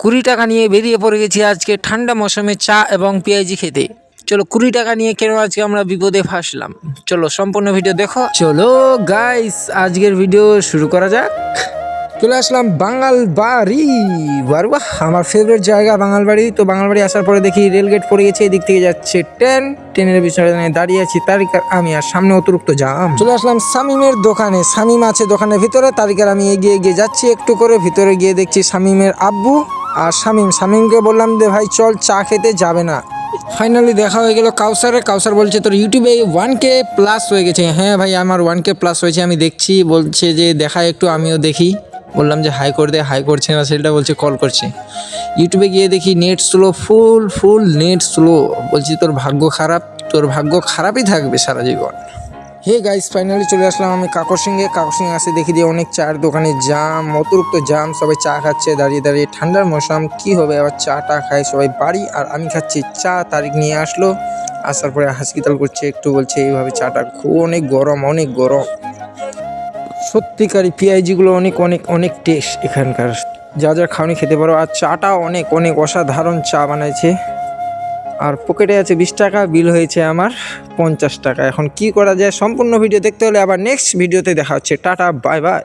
20 টাকা নিয়ে বেরিয়ে পড়ে গেছি আজকে ঠান্ডা মৌসুমে চা এবং পেঁয়াজি খেতে। চলো 20 টাকা নিয়ে কেন আজকে আমরা বিপদে ফাঁসলাম, চলো সম্পূর্ণ ভিডিও দেখো। চলো গাইস আজকের ভিডিও শুরু করা যাক। চলে আসলাম বাঙাল বাড়ি। বাহ, আমার ফেভারিট জায়গা বাঙাল বাড়ি। তো বাঙাল বাড়ি আসার পরে দেখি রেলগেট পড়ে গেছে, এদিক থেকে যাচ্ছে ট্রেনের পিছনে দাঁড়িয়ে আছি তারিকার আমি, আর সামনে অতিরিক্ত জাম। চলে আসলাম শামিমের দোকানে, শামিম আছে দোকানের ভিতরে, তারিকার আমি এগিয়ে যাচ্ছি একটু করে। ভিতরে গিয়ে দেখছি শামিমের আব্বু আর শামিমকে বললাম যে ভাই চল চা খেতে, যাবে না। ফাইনালি দেখা হয়ে গেল কাউসার বলছে তোর ইউটিউবে 1K প্লাস হয়ে গেছে। হ্যাঁ ভাই আমার 1K প্লাস হয়েছে, আমি দেখছি। বলছে যে দেখা একটু, আমিও দেখি। বললাম যে হাই করে দে, হাই করছে না, সেটা বলছে কল করছে। ইউটিউবে গিয়ে দেখি নেট স্লো, ফুল নেট স্লো। বলছি তোর ভাগ্য খারাপ, তোর ভাগ্য খারাপই থাকবে সারা জীবন। হে গাইস ফাইনালি চলে আসলাম আমি কাকর সিংহে আসে দেখি দিয়ে অনেক চায়ের দোকানে জাম, অতিরিক্ত জাম। সবাই চা খাচ্ছে দাঁড়িয়ে। ঠান্ডার মৌসুম কি হবে, আবার চাটা খায় সবাই বাড়ি, আর আমি খাচ্ছি চা। তারিক নিয়ে আসলো, আসার পরে হাসপাতাল করছে একটু, বলছে এইভাবে চাটা খুব অনেক গরম। সত্যিকারই পিআইজিগুলো অনেক টেস্ট এখানকার, যা খাওনি খেতে পারো। আর চাটা অনেক অসাধারণ চা বানাইছে। আর পকেটে আছে 20 টাকা, বিল হয়েছে আমার 50 টাকা। এখন কি করা যায়, সম্পূর্ণ ভিডিও দেখতে হলে আবার নেক্সট ভিডিওতে দেখা হচ্ছে। Tata bye bye.